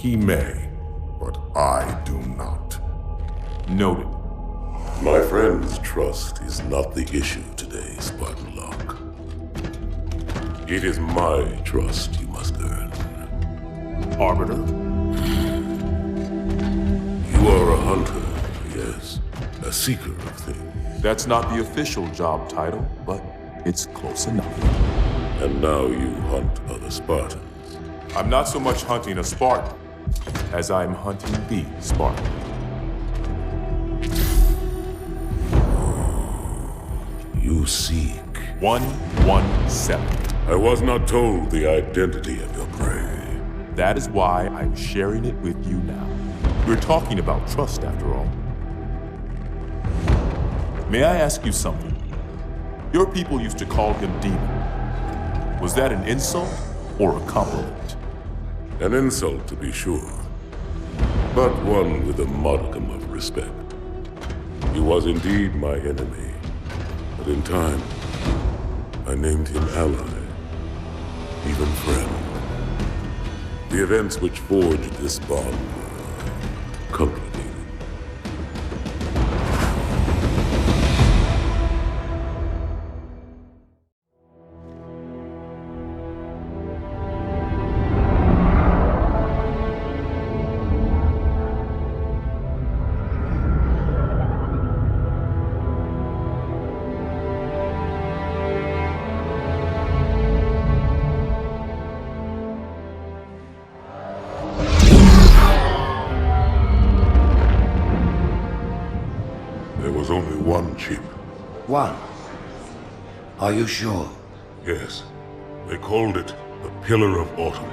He may, but I do not. Noted. My friend's trust is not the issue today, Spartan Locke. It is my trust you must earn. Arbiter? You are a hunter, yes. A seeker of things. That's not the official job title, but it's close enough. And now you hunt other Spartans. I'm not so much hunting a Spartan as I'm hunting the Spartan. You seek. 117. I was not told the identity of your prey. That is why I'm sharing it with you now. We're talking about trust, after all. May I ask you something? Your people used to call him Demon. Was that an insult or a compliment? An insult, to be sure, but one with a modicum of respect. He was indeed my enemy, but in time, I named him ally, even friend. The events which forged this bond were complicated. There was only one chip. One? Are you sure? Yes. They called it the Pillar of Autumn.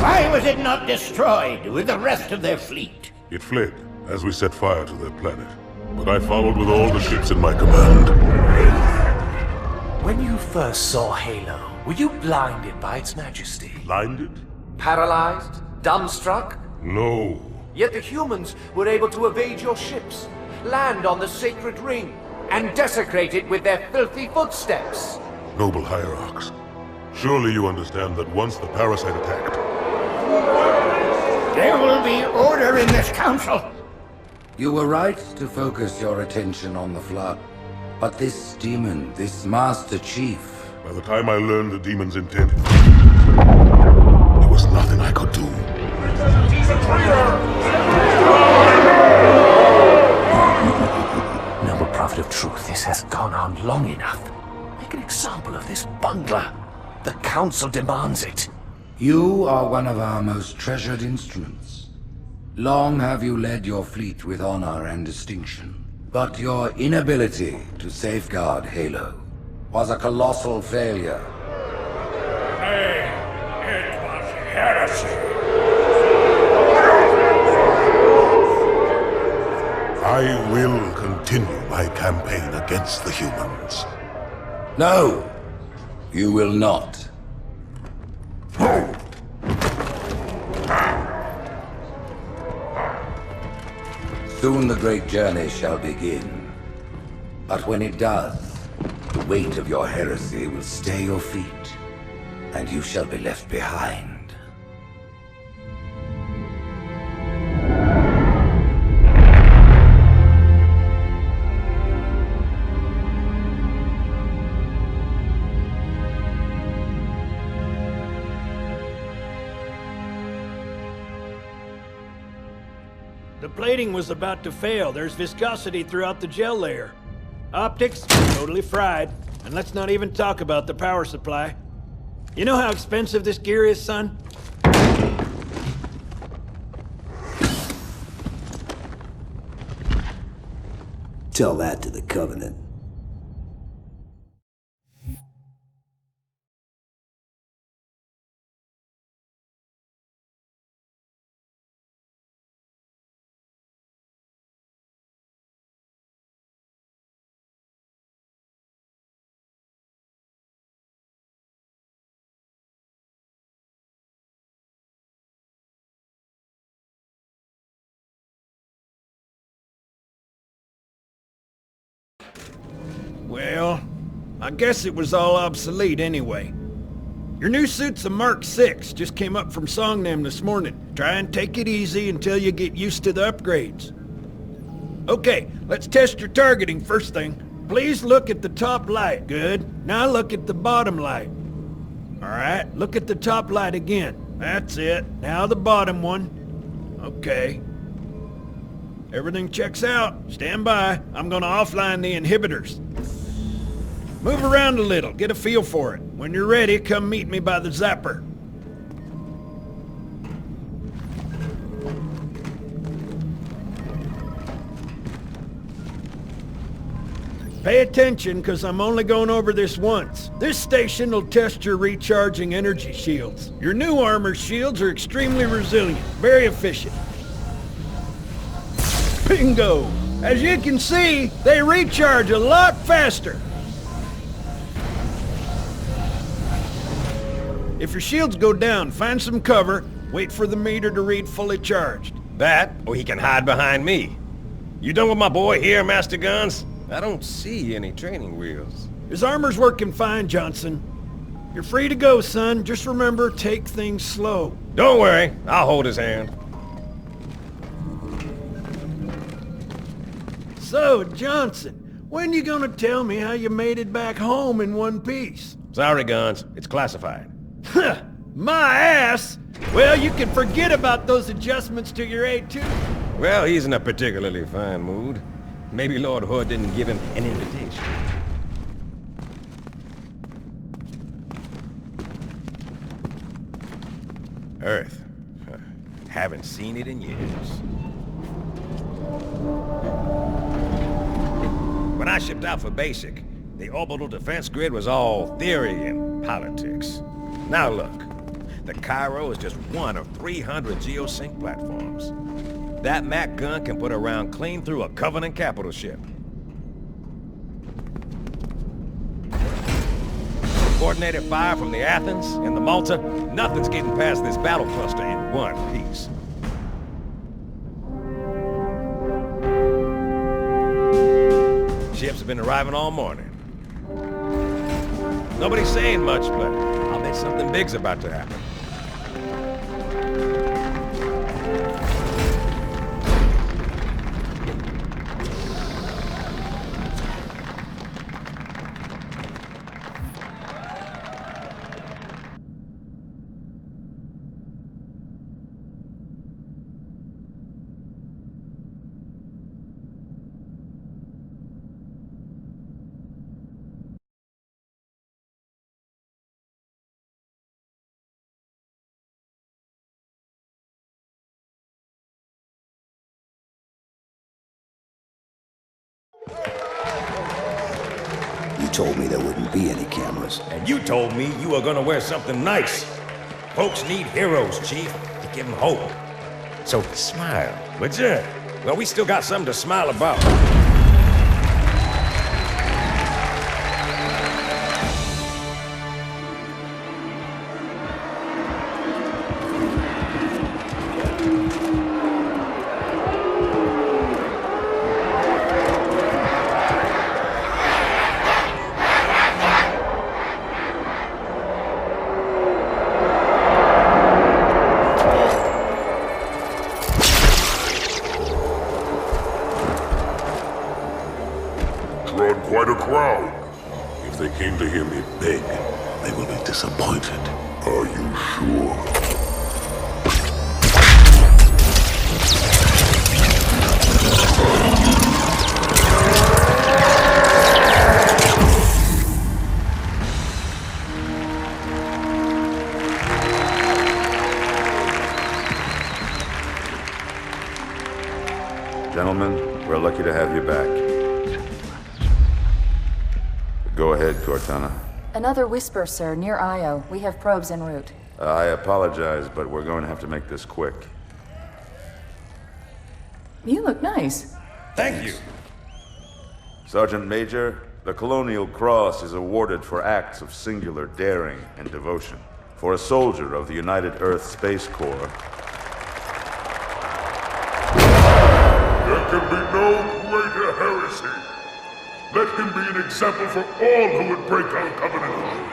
Why was it not destroyed with the rest of their fleet? It fled as we set fire to their planet. But I followed with all the ships in my command. When you first saw Halo, were you blinded by its majesty? Blinded? Paralyzed? Dumbstruck? No. Yet the humans were able to evade your ships, land on the sacred ring, and desecrate it with their filthy footsteps. Noble hierarchs, surely you understand that once the parasite attacked... There will be order in this council. You were right to focus your attention on the Flood. But this demon, this Master Chief... By the time I learned the demon's intent, there was nothing I could do. He's a traitor! Noble Prophet of Truth, this has gone on long enough. Make an example of this bungler. The Council demands it. You are one of our most treasured instruments. Long have you led your fleet with honor and distinction. But your inability to safeguard Halo was a colossal failure. Hey, it was heresy. I will continue my campaign against the humans. No, you will not. Soon the great journey shall begin. But when it does, the weight of your heresy will stay your feet, and you shall be left behind. The plating was about to fail. There's viscosity throughout the gel layer. Optics, totally fried. And let's not even talk about the power supply. You know how expensive this gear is, son? Tell that to the Covenant. Well, I guess it was all obsolete anyway. Your new suit's a Mark 6, just came up from Songnam this morning. Try and take it easy until you get used to the upgrades. Okay, let's test your targeting first thing. Please look at the top light. Good. Now look at the bottom light. Alright, look at the top light again. That's it. Now the bottom one. Okay. Everything checks out. Stand by. I'm gonna offline the inhibitors. Move around a little, get a feel for it. When you're ready, come meet me by the zapper. Pay attention, because I'm only going over this once. This station will test your recharging energy shields. Your new armor shields are extremely resilient, very efficient. Bingo! As you can see, they recharge a lot faster. If your shields go down, find some cover, wait for the meter to read fully charged. That, or he can hide behind me. You done with my boy here, Master Guns? I don't see any training wheels. His armor's working fine, Johnson. You're free to go, son. Just remember, take things slow. Don't worry, I'll hold his hand. So, Johnson, when you gonna tell me how you made it back home in one piece? Sorry, Guns, it's classified. My ass! Well, you can forget about those adjustments to your A2. Well, he's in a particularly fine mood. Maybe Lord Hood didn't give him an invitation. Earth. Haven't seen it in years. When I shipped out for basic, the orbital defense grid was all theory and politics. Now look, the Cairo is just one of 300 geosync platforms. That Mac gun can put a round clean through a Covenant capital ship. Coordinated fire from the Athens and the Malta, nothing's getting past this battle cluster in one piece. Ships have been arriving all morning. Nobody's saying much, but I'll bet something big's about to happen. You told me there wouldn't be any cameras. And you told me you were gonna wear something nice. Folks need heroes, Chief, to give them hope. So smile, would you? Well, we still got something to smile about. Drawn quite a crowd. If they came to hear me beg, they will be disappointed. Are you sure? Gentlemen, we're lucky to have you back. Go ahead, Cortana. Another whisper, sir, near Io. We have probes en route. I apologize, but we're going to have to make this quick. You look nice. Thank you. Sergeant Major, the Colonial Cross is awarded for acts of singular daring and devotion. For a soldier of the United Earth Space Corps. There can be no greater heresy. Let him be an example for all who would break our covenant.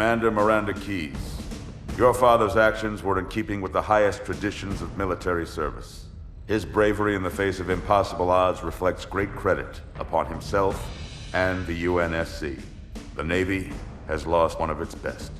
Commander Miranda Keyes, your father's actions were in keeping with the highest traditions of military service. His bravery in the face of impossible odds reflects great credit upon himself and the UNSC. The Navy has lost one of its best.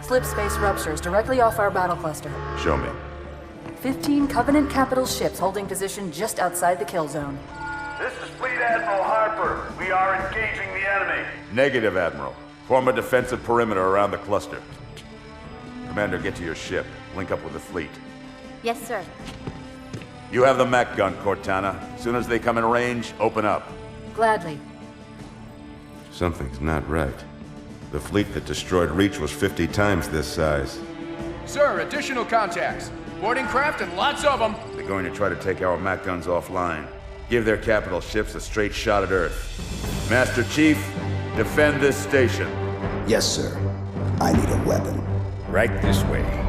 Slip space ruptures directly off our battle cluster. Show me. 15 Covenant capital ships holding position just outside the kill zone. This is Fleet Admiral Harper. We are engaging the enemy. Negative, Admiral. Form a defensive perimeter around the cluster. Commander, get to your ship. Link up with the fleet. Yes, sir. You have the Mac gun, Cortana. As soon as they come in range, open up. Gladly. Something's not right. The fleet that destroyed Reach was 50 times this size. Sir, additional contacts. Boarding craft and lots of them. They're going to try to take our Mac guns offline. Give their capital ships a straight shot at Earth. Master Chief, defend this station. Yes, sir. I need a weapon. Right this way.